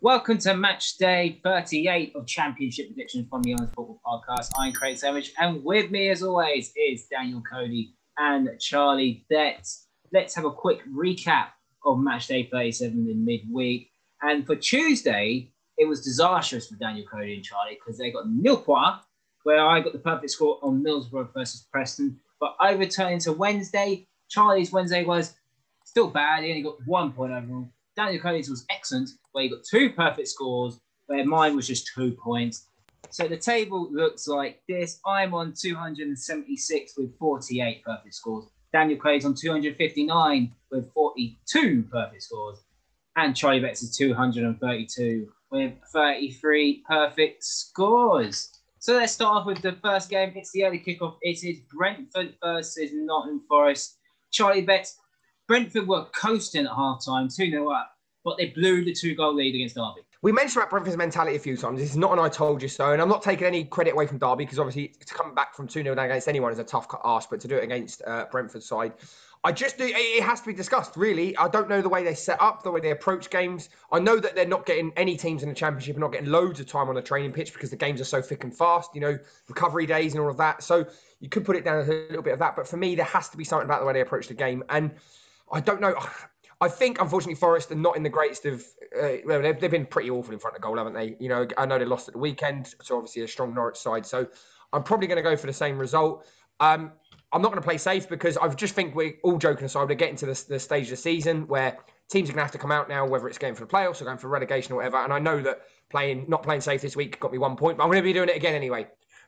Welcome to match day 38 of Championship Predictions from the Honest Football Podcast. I'm Craig Savage, and with me, as always, is Daniel Cody and Charlie Betts. Let's have a quick recap of match day 37 in midweek. And for Tuesday, it was disastrous for Daniel Cody and Charlie because they got nil points, where I got the perfect score on Middlesbrough versus Preston. But overturning to Wednesday, Charlie's Wednesday was still bad. He only got 1 point overall. Daniel Cody's was excellent, where he got 2 perfect scores, where mine was just 2 points. So the table looks like this. I'm on 276 with 48 perfect scores. Daniel Cody's on 259 with 42 perfect scores. And Charlie Betts is 232 with 33 perfect scores. So let's start off with the first game. It's the early kickoff. It is Brentford versus Nottingham Forest. Charlie Betts, Brentford were coasting at half-time, 2-0 up, but they blew the 2-goal lead against Derby. We mentioned about Brentford's mentality a few times. This is not an I told you so, and I'm not taking any credit away from Derby because obviously to come back from 2-0 down against anyone is a tough ask, but to do it against Brentford's side, it has to be discussed, really. I don't know the way they set up, the way they approach games. I know that they're not getting any teams in the Championship are not getting loads of time on the training pitch because the games are so thick and fast, recovery days and all of that. So you could put it down as a little bit of that, but for me, there has to be something about the way they approach the game. And I don't know. I think, unfortunately, Forest are not in the greatest of... they've been pretty awful in front of goal, haven't they? I know they lost at the weekend, so obviously a strong Norwich side. So I'm probably going to go for the same result. I'm not going to play safe because I just think we're, all joking aside, we're getting to the stage of the season where teams are going to have to come out now, whether it's going for the playoffs or going for relegation or whatever. And I know that not playing safe this week got me 1 point, but I'm going to be doing it again anyway.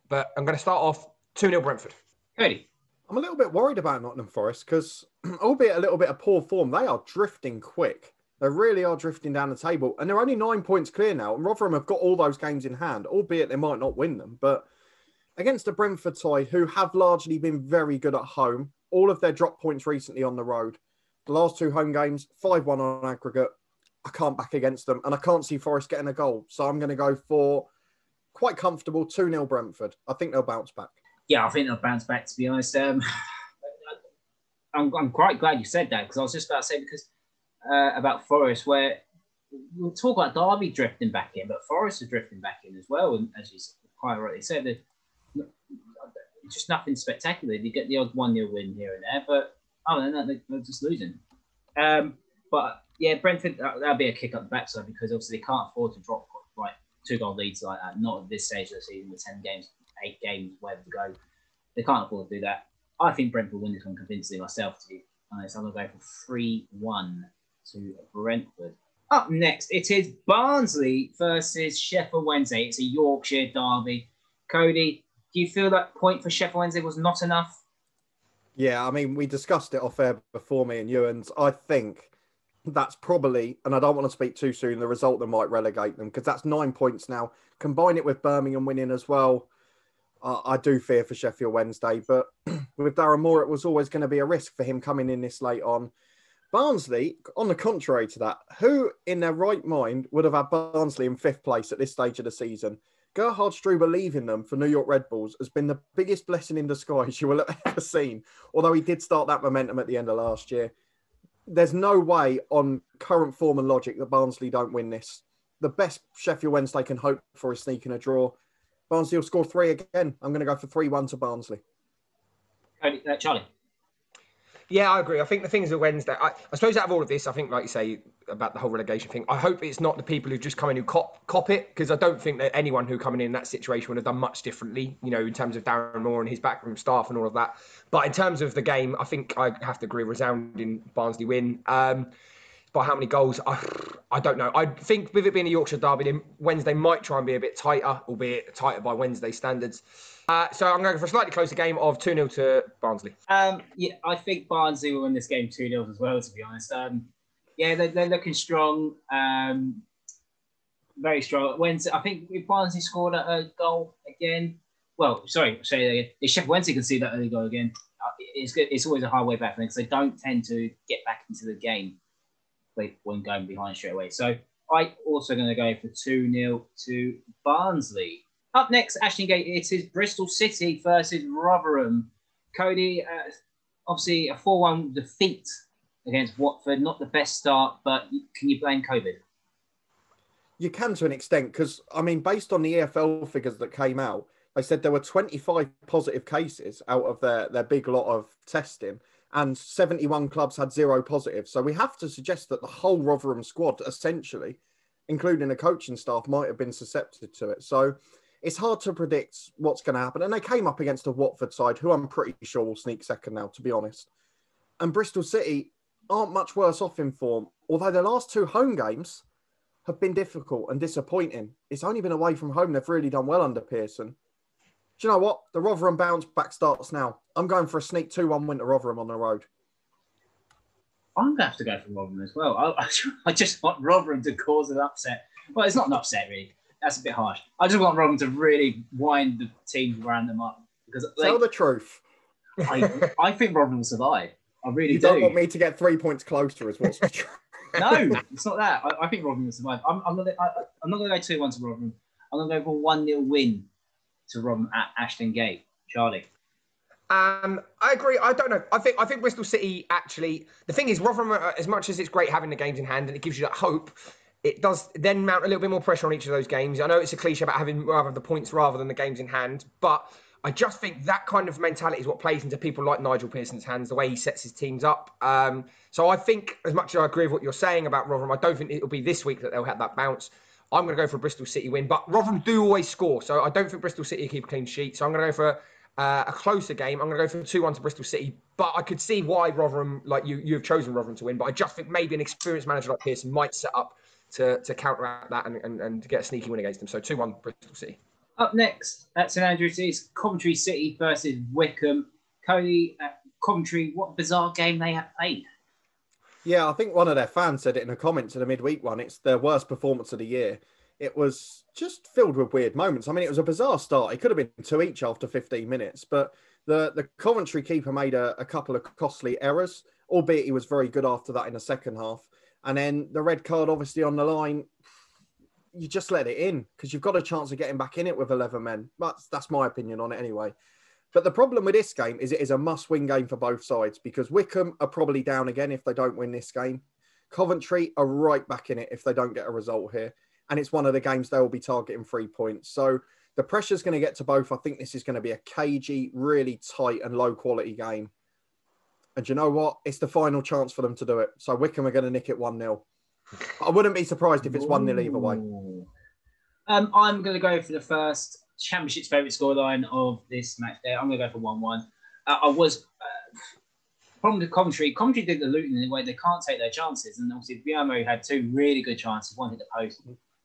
But I'm going to start off 2-0 Brentford. Cody. I'm a little bit worried about Nottingham Forest because, albeit a little bit of poor form, they are drifting quick. They really are drifting down the table. And they're only 9 points clear now. And Rotherham have got all those games in hand, albeit they might not win them. But against a Brentford side who have largely been very good at home, all of their drop points recently on the road, the last 2 home games, 5-1 on aggregate, I can't back against them. And I can't see Forest getting a goal. So I'm going to go for quite comfortable 2-0 Brentford. I think they'll bounce back. Yeah, I think they'll bounce back, to be honest. I'm quite glad you said that because I was just about to say about Forest, where we'll talk about Derby drifting back in, but Forest are drifting back in as well. And as you quite rightly said, just nothing spectacular. You get the odd 1-0 win here and there, but other than that, they're just losing. But yeah, Brentford, that'll be a kick up the backside because obviously they can't afford to drop 2-goal leads like that. Not at this stage of the season with 10 games. 8 games, wherever to go. They can't afford to do that. I think Brentford will win this one convincingly myself, to be honest. I'm going to go for 3-1 to Brentford. Up next, it is Barnsley versus Sheffield Wednesday. It's a Yorkshire derby. Cody, do you feel that point for Sheffield Wednesday was not enough? Yeah, I mean, we discussed it off air before me and you, and I think that's probably, and I don't want to speak too soon, the result that might relegate them because that's 9 points now. Combine it with Birmingham winning as well. I do fear for Sheffield Wednesday, but with Darren Moore, it was always going to be a risk for him coming in this late on. Barnsley, on the contrary to that, who in their right mind would have had Barnsley in 5th place at this stage of the season? Gerhard Struber leaving them for New York Red Bulls has been the biggest blessing in disguise you will have ever seen, although he did start that momentum at the end of last year. There's no way on current form and logic that Barnsley don't win this. The best Sheffield Wednesday can hope for is sneaking a draw. Barnsley will score 3 again. I'm going to go for 3-1 to Barnsley. Charlie? Yeah, I agree. I think the things with Wednesday, I suppose out of all of this, I think, like you say, about the whole relegation thing, I hope it's not the people who just come in who cop it, because I don't think that anyone who coming in that situation would have done much differently, in terms of Darren Moore and his backroom staff and all of that. But in terms of the game, I think I have to agree, resounding Barnsley win. By how many goals? I don't know. I think with it being a Yorkshire derby, then Wednesday might try and be a bit tighter, albeit tighter by Wednesday standards. So I'm going for a slightly closer game of 2-0 to Barnsley. Yeah, I think Barnsley will win this game 2-0 as well, to be honest. Yeah, they're looking strong. Very strong. Wednesday, I think if Barnsley scored a goal again, if Sheffield Wednesday can see that early goal again, it's good. It's always a hard way back because they don't tend to get back into the game when going behind straight away. So I'm also going to go for 2-0 to Barnsley. Up next, Ashton Gate, it is Bristol City versus Rotherham. Cody, obviously a 4-1 defeat against Watford. Not the best start, but can you blame COVID? You can to an extent, because, I mean, based on the EFL figures that came out, they said there were 25 positive cases out of their big lot of testing, and 71 clubs had 0 positives. So we have to suggest that the whole Rotherham squad, essentially, including the coaching staff, might have been susceptible to it. So it's hard to predict what's going to happen. And they came up against a Watford side, who I'm pretty sure will sneak second now, to be honest. And Bristol City aren't much worse off in form, although their last 2 home games have been difficult and disappointing. It's only been away from home. They've really done well under Pearson. Do you know what? The Rotherham bounce back starts now. I'm going for a sneak 2-1 win to Rotherham on the road. I'm going to have to go for Rotherham as well. I just want Rotherham to cause an upset. Well, it's not an upset, really. That's a bit harsh. I just want Rotherham to really wind the teams around them up. Because tell the truth. I think Rotherham will survive. I really do. You don't want me to get 3 points closer is what's the truth. No, it's not that. I think Rotherham will survive. I'm not going to go 2-1 to Rotherham. I'm going to go for 1-0 win to Rotherham at Ashton Gate. Charlie. I agree. I don't know. I think Bristol City actually. The thing is, Rotherham, as much as it's great having the games in hand and it gives you that hope, it does then mount a little bit more pressure on each of those games. I know it's a cliche about having rather the points rather than the games in hand, but I just think that kind of mentality is what plays into people like Nigel Pearson's hands, the way he sets his teams up. So I think, as much as I agree with what you're saying about Rotherham, I don't think it'll be this week that they'll have that bounce. I'm going to go for a Bristol City win, but Rotherham do always score, so I don't think Bristol City keep a clean sheet. So I'm going to go for a closer game. I'm going to go for 2-1 to Bristol City, but I could see why Rotherham, like you have chosen Rotherham to win, but I just think maybe an experienced manager like Pearson might set up to counteract that and to get a sneaky win against them. So 2-1 Bristol City. Up next at St Andrews is Coventry City versus Wycombe. Cody, Coventry, what bizarre game they have played. Yeah, I think one of their fans said it in a comment to the midweek one. It's their worst performance of the year. It was just filled with weird moments. I mean, it was a bizarre start. It could have been 2 each after 15 minutes, but the Coventry keeper made a couple of costly errors, albeit he was very good after that in the second half. And then the red card obviously on the line, you just let it in because you've got a chance of getting back in it with 11 men. That's my opinion on it anyway. But the problem with this game is it is a must-win game for both sides because Wycombe are probably down again if they don't win this game. Coventry are right back in it if they don't get a result here. And it's one of the games they will be targeting 3 points. So the pressure's going to get to both. I think this is going to be a cagey, really tight and low-quality game. And you know what? It's the final chance for them to do it. So Wycombe are going to nick it 1-0. I wouldn't be surprised if it's 1-0 either way. I'm going to go for the first Championship's favourite scoreline of this match day. I'm going to go for 1-1. Problem with Coventry. Coventry did the Luton in a way they can't take their chances. And obviously, Guillermo had 2 really good chances. One hit the post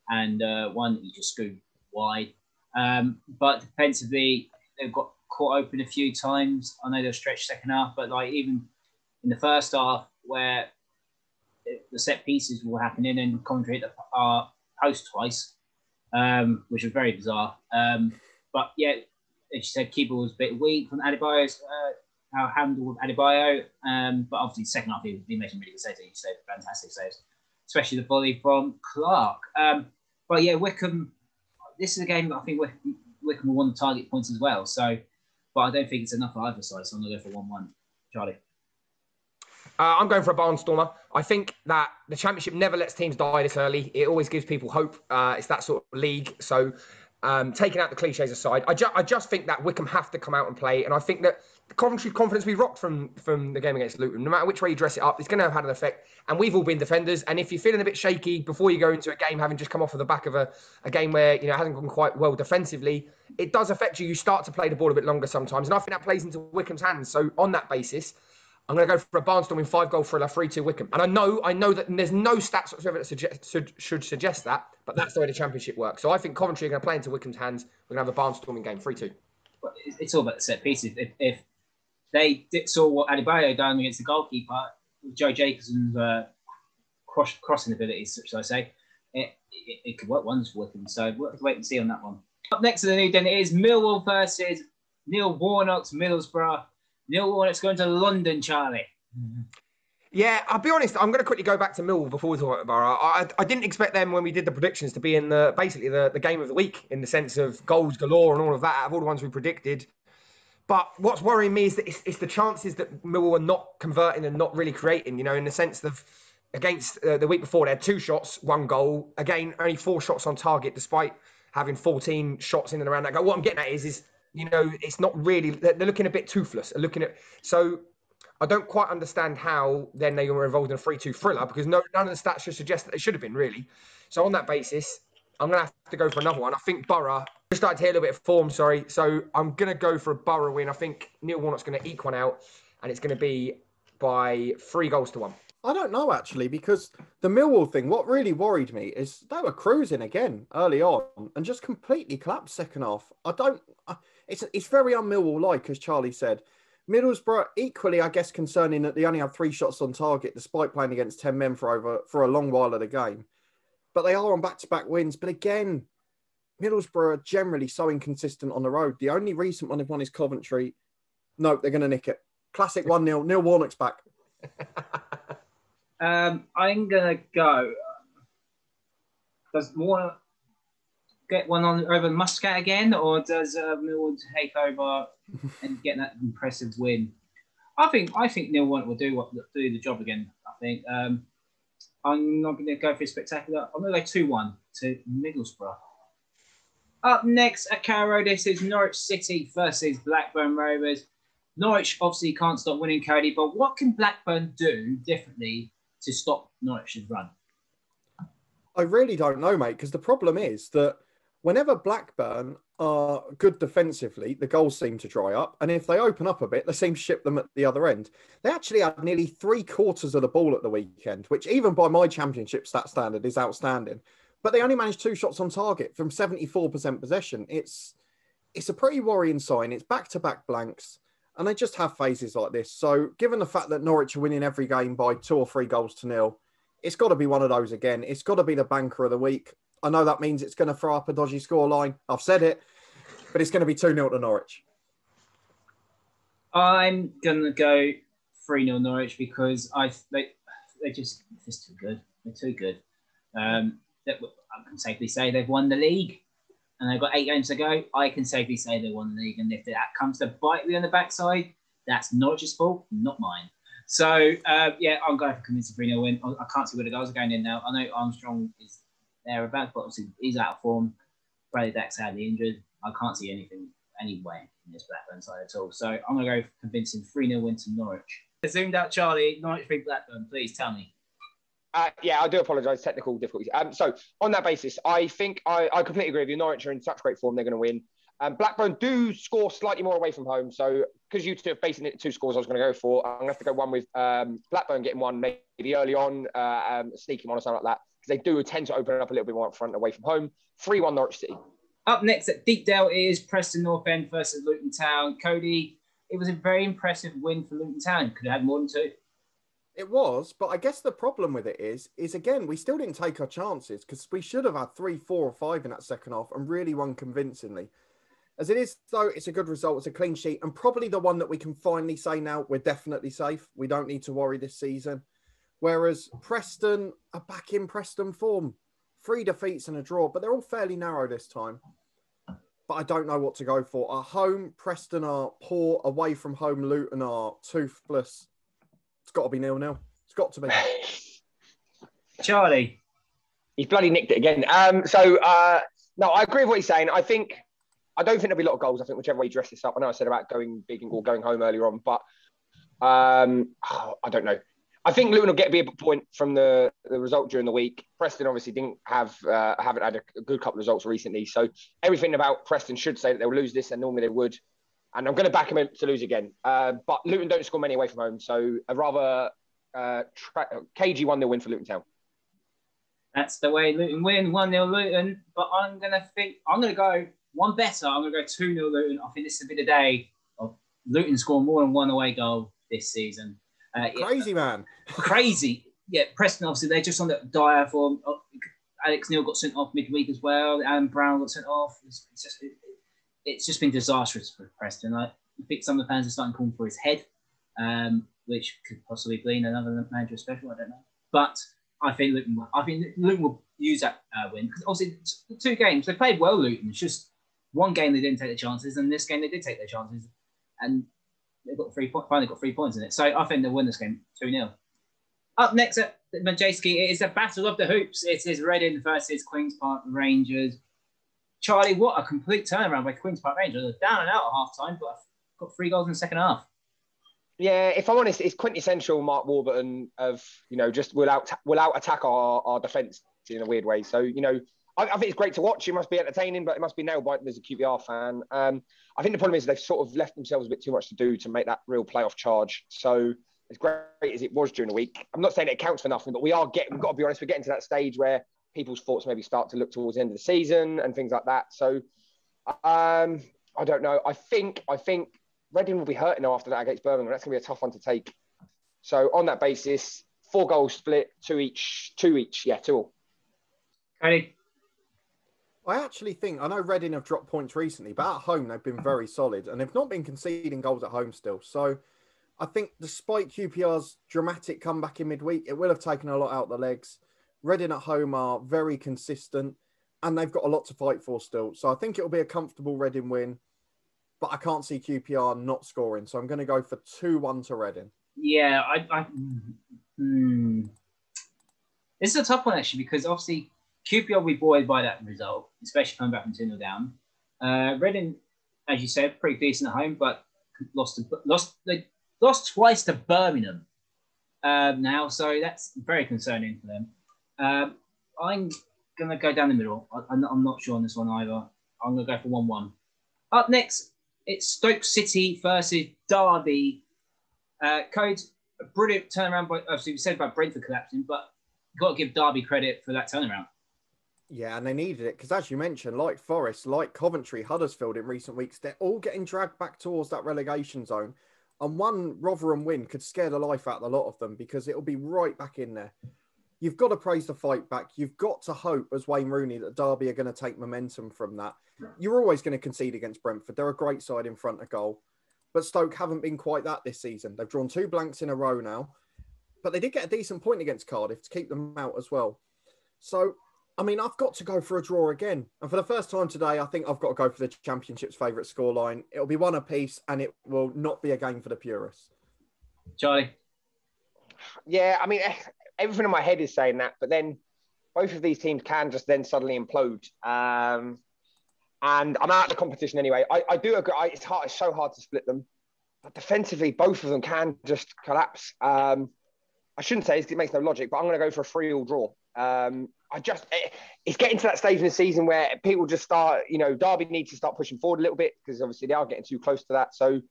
and one he just screwed wide. But defensively, they've got caught open a few times. I know they'll stretch second half, but like even in the first half where the set pieces were happening and Coventry hit the post twice, which was very bizarre. But yeah, as you said, keeper was a bit weak from Adebayo's handle with Adebayo. But obviously, second half, he made some really good saves. He saved fantastic saves, especially the volley from Clark. But yeah, Wycombe, this is a game that I think Wycombe will want to target points as well. So, but I don't think it's enough for either side. So I'm going to go for 1-1. Charlie. I'm going for a barnstormer. I think that the Championship never lets teams die this early. It always gives people hope. It's that sort of league. So taking out the cliches aside, I just think that Wycombe have to come out and play. And I think that the Coventry confidence we rocked from the game against Luton, no matter which way you dress it up, it's going to have had an effect. And we've all been defenders. And if you're feeling a bit shaky before you go into a game, having just come off of the back of a game where it hasn't gone quite well defensively, it does affect you. You start to play the ball a bit longer sometimes. And I think that plays into Wycombe's hands. So on that basis, I'm going to go for a barnstorming 5-goal thriller, 3-2 Wycombe. And I know that there's no stats whatsoever that should suggest that, but that's the way the Championship works. So I think Coventry are going to play into Wycombe's hands. We're going to have a barnstorming game, 3-2. It's all about the set pieces. If they saw what Adebayo done against the goalkeeper, Joe Jacobson's crossing abilities, should I say, it could work wonders for Wycombe. So we'll have to wait and see on that one. Up next to the new den is Millwall versus Neil Warnock's Middlesbrough. Neil Warnock's going to London, Charlie. Yeah, I'll be honest. I'm going to quickly go back to Millwall before we talk about Borough. I didn't expect them when we did the predictions to be in the game of the week in the sense of goals galore and all of that out of all the ones we predicted. But what's worrying me is that it's the chances that Millwall are not converting and not really creating. In the sense of against the week before, they had 2 shots, 1 goal. Again, only 4 shots on target, despite having 14 shots in and around that goal. What I'm getting at is it's not really, they're looking a bit toothless. So I don't quite understand how then they were involved in a 3-2 thriller, because none of the stats should suggest that they should have been, really. So on that basis, I'm going to have to go for another one. I think Borough just started to hit a little bit of form, sorry. So I'm going to go for a Borough win. I think Neil Warnock's going to eke one out, and it's going to be by 3-1. I don't know, actually, because the Millwall thing, what really worried me is they were cruising again early on and just completely collapsed second half. It's very un-Millwall-like, as Charlie said. Middlesbrough, equally, I guess, concerning that they only have 3 shots on target, despite playing against 10 men for a long while of the game. But they are on back-to-back wins. But again, Middlesbrough are generally so inconsistent on the road. The only recent one they've won is Coventry. No, they're going to nick it. Classic 1-0. Neil Warnock's back. I'm going to go. Does Warnock get one on over Muscat again, or does Millwall take over and get that impressive win? I think Neil Warnock will do the job again. I think I'm not going to go for a spectacular. I'm going to go 2-1 to Middlesbrough. Up next at Carrow Road, this is Norwich City versus Blackburn Rovers. Norwich obviously can't stop winning, Cody, but what can Blackburn do differently to stop Norwich's run? I really don't know, mate, because the problem is that whenever Blackburn are good defensively, the goals seem to dry up. And if they open up a bit, they seem to ship them at the other end. They actually had nearly 3/4 of the ball at the weekend, which even by my championship stat standard is outstanding. But they only managed 2 shots on target from 74% possession. It's a pretty worrying sign. It's back-to-back blanks. And they just have phases like this. So given the fact that Norwich are winning every game by 2 or 3 goals to nil, it's got to be one of those again. It's got to be the banker of the week. I know that means it's going to throw up a dodgy scoreline. I've said it. But it's going to be 2-0 to Norwich. I'm going to go 3-0 Norwich because they're just too good. They're too good. I can safely say they've won the league. And they've got 8 games to go. I can safely say they won the league. And if that comes to bite me on the backside, that's Norwich's fault, not mine. So, I'm going for a convincing 3-0 win. I can't see where the goals are going in now. I know Armstrong is thereabouts, but obviously he's out of form. Bradley Dack's sadly injured. I can't see any way in this Blackburn side at all. So I'm going to go for convincing 3-0 win to Norwich. Zoomed out Charlie, Norwich v Blackburn, please tell me. I do apologise, technical difficulties. So on that basis, I think I completely agree with you. Norwich are in such great form, they're going to win. Blackburn do score slightly more away from home. So because you two are basing it 2 scores, I was going to go for. I'm going to have to go one with Blackburn getting one maybe early on, sneaking one or something like that. Because they do tend to open up a little bit more up front away from home. 3-1 Norwich City. Up next at Deepdale is Preston North End versus Luton Town. Cody, it was a very impressive win for Luton Town. Could have had more than 2. It was, but I guess the problem with it is again, we still didn't take our chances because we should have had 3, 4 or 5 in that second half and really won convincingly. As it is, though, it's a good result. It's a clean sheet and probably the one that we can finally say now we're definitely safe. We don't need to worry this season. Whereas Preston are back in Preston form. 3 defeats and a draw, but they're all fairly narrow this time. But I don't know what to go for. At home, Preston are poor. Away from home, Luton are toothless. It's got to be 0-0. It's got to be. Charlie. He's bloody nicked it again. No, I agree with what he's saying. I don't think there'll be a lot of goals. I think whichever way you dress this up. I know I said about going big or going home earlier on, but I don't know. I think Luton will get a big point from the result during the week. Preston obviously haven't had a good couple of results recently. So everything about Preston should say that they'll lose this, and normally they would. And I'm going to back them to lose again. But Luton don't score many away from home. So a rather cagey 1-0 win for Luton Town. That's the way Luton win, 1-0 Luton. But I'm going to go one better. I'm going to go 2-0 Luton. I think this will be the day of Luton scoring more than 1 away goal this season. Crazy, man. Crazy. Yeah, Preston, obviously, they're just on the dire form. Alex Neil got sent off midweek as well. Alan Brown got sent off. It's just been disastrous for Preston. I think some of the fans are starting calling for his head, which could possibly be another manager special. I don't know. But I think Luton will use that win. Because obviously, 2 games, they played well, Luton. It's just one game they didn't take their chances, and this game they did take their chances. And they finally got 3 points in it. So I think they'll win this game 2-0. Up next at Majewski, it is a battle of the hoops. It is Reading versus Queen's Park Rangers. Charlie, what a complete turnaround by Queen's Park Rangers. They're down and out at half-time, but got 3 goals in the second half. Yeah, if I'm honest, it's quintessential Mark Warburton of, just will out attack our defence in a weird way. So, I think it's great to watch. It must be entertaining, but it must be nail-biting as a QPR fan. I think the problem is they've sort of left themselves a bit too much to do to make that real playoff charge. So as great as it was during the week, I'm not saying it counts for nothing, but we've got to be honest, we're getting to that stage where people's thoughts maybe start to look towards the end of the season and things like that. So I don't know. I think Reading will be hurting after that against Birmingham. That's going to be a tough one to take. So on that basis, 4 goals split, 2 each. Yeah, 2 all. Cody? I actually think, I know Reading have dropped points recently, but at home they've been very solid and they've not been conceding goals at home still. So I think despite QPR's dramatic comeback in midweek, it will have taken a lot out of the legs. Reading at home are very consistent and they've got a lot to fight for still. So I think it'll be a comfortable Reading win, but I can't see QPR not scoring. So I'm going to go for 2-1 to Reading. Yeah, This is a tough one actually, because obviously QPR will be buoyed by that result, especially coming back from 2-0 down. Reading, as you said, pretty decent at home, but lost twice to Birmingham now, so that's very concerning for them. I'm going to go down the middle. I'm not sure on this one either. I'm going to go for 1-1. Up next, it's Stoke City versus Derby. Code, a brilliant turnaround. Obviously, we said about Brentford collapsing, but you've got to give Derby credit for that turnaround. Yeah, and they needed it because, as you mentioned, like Forest, like Coventry, Huddersfield in recent weeks, they're all getting dragged back towards that relegation zone. And one Rotherham win could scare the life out of a lot of them because it'll be right back in there. You've got to praise the fight back. You've got to hope, as Wayne Rooney, that Derby are going to take momentum from that. You're always going to concede against Brentford. They're a great side in front of goal. But Stoke haven't been quite that this season. They've drawn 2 blanks in a row now. But they did get a decent point against Cardiff to keep them out as well. So, I mean, I've got to go for a draw again. And for the first time today, I think I've got to go for the Championship's favourite scoreline. It'll be 1 apiece and it will not be a game for the purists. Charlie? Yeah, I mean, everything in my head is saying that, but then both of these teams can just then suddenly implode. And I'm out of the competition anyway. I do agree. It's so hard to split them. But defensively, both of them can just collapse. I shouldn't say it makes no logic, but I'm going to go for a 3-3 draw. It's getting to that stage in the season where people just start, Derby needs to start pushing forward a little bit because obviously they are getting too close to that. So,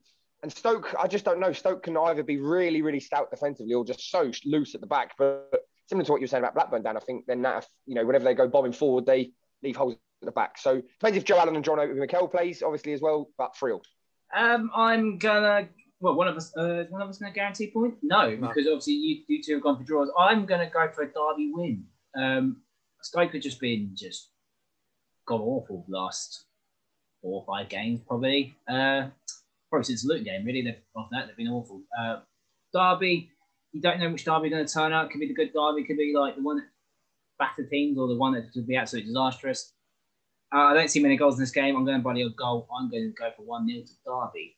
and Stoke, I just don't know. Stoke can either be really, really stout defensively or just so loose at the back. But similar to what you were saying about Blackburn, Dan, I think then that, whenever they go bombing forward, they leave holes at the back. So depends if Joe Allen and John Mikel plays, obviously, as well, but 3-3. I'm gonna. Well, one of us gonna guarantee a point? No, because obviously you two have gone for draws. I'm gonna go for a Derby win. Stoke have just gone awful the last 4 or 5 games, probably. Probably since the Luton game, really. After that, they've been awful. Derby, you don't know which Derby are going to turn out. It could be the good Derby, it could be like the one that battered teams or the one that could be absolutely disastrous. I don't see many goals in this game. I'm going by the odd goal. I'm going to go for 1-0 to Derby.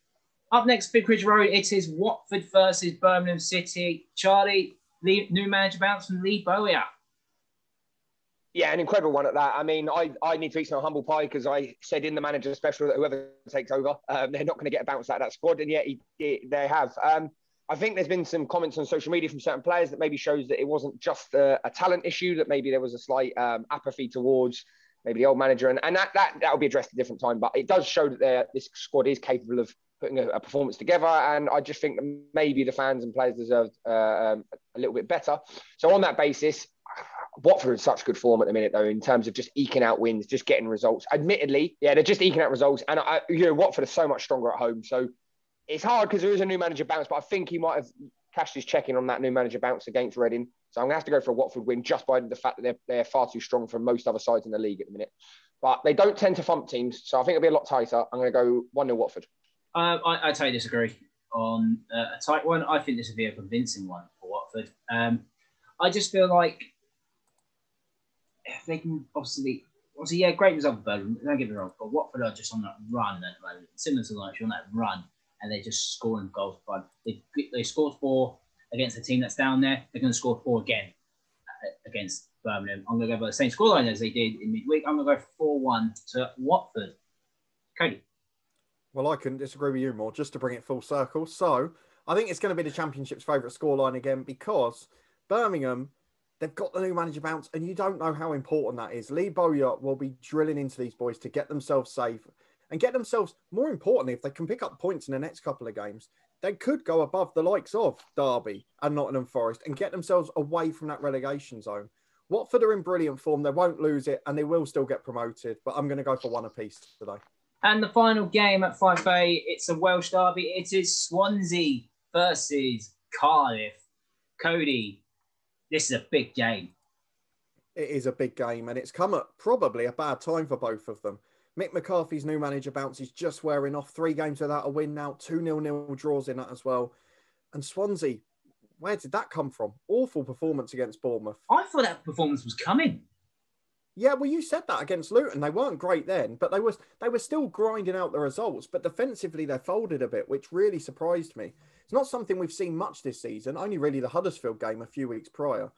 Up next, Vicarage Road, it is Watford versus Birmingham City. Charlie, new manager bounce from Lee Bowyer. Yeah, an incredible one at that. I mean, I need to eat some humble pie because I said in the manager special that whoever takes over, they're not going to get a bounce out of that squad, and yet they have. I think there's been some comments on social media from certain players that maybe shows that it wasn't just a talent issue, that maybe there was a slight apathy towards maybe the old manager, and that will be addressed at a different time. But it does show that this squad is capable of putting a performance together, and I just think that maybe the fans and players deserved a little bit better. So on that basis, Watford are in such good form at the minute, though, in terms of just eking out wins, just getting results. Admittedly, yeah, they're just eking out results, and Watford are so much stronger at home. So it's hard because there is a new manager bounce, but I think he might have cashed his check in on that new manager bounce against Reading. So I'm going to have to go for a Watford win just by the fact that they're far too strong for most other sides in the league at the minute. But they don't tend to thump teams, so I think it'll be a lot tighter. I'm going to go 1-0 Watford. I totally disagree on a tight one. I think this would be a convincing one for Watford. I just feel like they can obviously, yeah, great result for Birmingham, don't get me wrong, but Watford are just on that run at the moment, similar to like on that run, and they're just scoring goals. They scored 4 against a team that's down there. They're going to score 4 again. against Birmingham. I'm going to go by the same scoreline as they did in midweek. I'm going to go 4-1 to Watford. Cody. Well, I couldn't disagree with you more, just to bring it full circle. So I think it's going to be the Championship's favourite scoreline again, because Birmingham, they've got the new manager bounce, and you don't know how important that is. Lee Bowyer will be drilling into these boys to get themselves safe and get themselves, more importantly, if they can pick up points in the next couple of games, they could go above the likes of Derby and Nottingham Forest and get themselves away from that relegation zone. Watford are in brilliant form. They won't lose it, and they will still get promoted, but I'm going to go for 1 apiece today. And the final game at 5:30, it's a Welsh derby. It is Swansea versus Cardiff. Cody, this is a big game. It is a big game, and it's come at probably a bad time for both of them. Mick McCarthy's new manager bounce is just wearing off. 3 games without a win now, 2 0-0 draws in that as well. And Swansea, where did that come from? Awful performance against Bournemouth. I thought that performance was coming. Yeah, well, you said that against Luton. They weren't great then, but they were still grinding out the results. But defensively, they folded a bit, which really surprised me. It's not something we've seen much this season, only really the Huddersfield game a few weeks prior.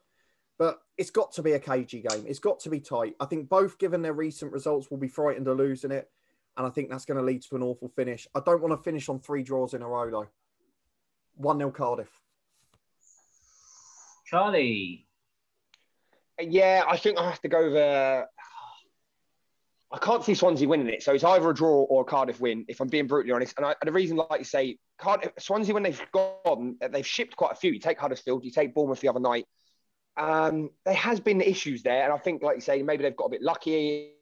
But it's got to be a cagey game. It's got to be tight. I think both, given their recent results, will be frightened of losing it. And I think that's going to lead to an awful finish. I don't want to finish on 3 draws in a row, though. 1-0 Cardiff. Charlie. Yeah, I think I have to go over. I can't see Swansea winning it. So it's either a draw or a Cardiff win, if I'm being brutally honest. And the reason, like you say, Swansea, when they've gone, they've shipped quite a few. You take Huddersfield, you take Bournemouth the other night. There has been issues there, and I think, like you say, maybe they've got a bit lucky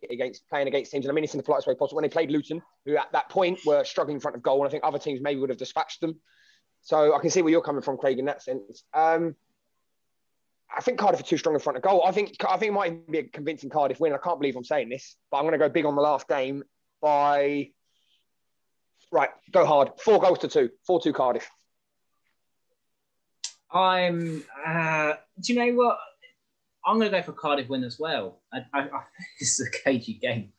playing against teams. And I mean this in the politest way possible. When they played Luton, who at that point were struggling in front of goal, and I think other teams maybe would have dispatched them. So I can see where you're coming from, Craig, in that sense. I think Cardiff are too strong in front of goal. I think it might even be a convincing Cardiff win. I can't believe I'm saying this, but I'm going to go big on the last game by. Right, go hard. 4-2. 4-2 Cardiff. Do you know what? I'm going to go for Cardiff win as well. I this is a cagey game.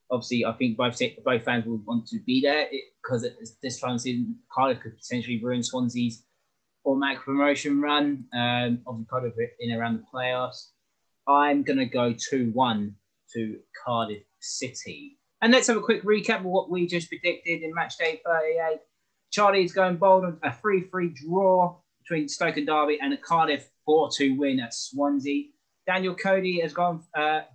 Obviously, I think both fans will want to be there because this time season, Cardiff could potentially ruin Swansea's automatic promotion run. Obviously, Cardiff in around the playoffs. I'm going to go 2-1 to Cardiff City. And let's have a quick recap of what we just predicted in Matchday 38. Charlie's going bold on a 3-3 draw between Stoke and Derby and a Cardiff 4-2 win at Swansea. Daniel Cody has gone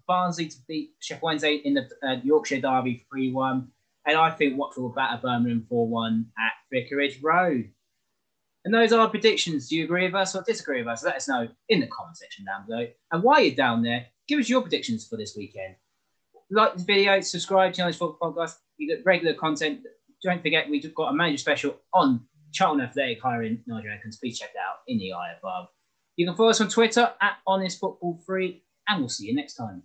Barnsley to beat Sheffield Wednesday in the Yorkshire Derby 3-1. And I think Watford will batter Birmingham 4-1 at Vicarage Road. And those are our predictions. Do you agree with us or disagree with us? Let us know in the comment section down below. And while you're down there, give us your predictions for this weekend. Like this video, subscribe to the Football Podcast. You get regular content. Don't forget, we've got a manager special on Charlton Athletic hiring Nigel Atkins. Please check that out in the eye above. You can follow us on Twitter @HonestFootball3, and we'll see you next time.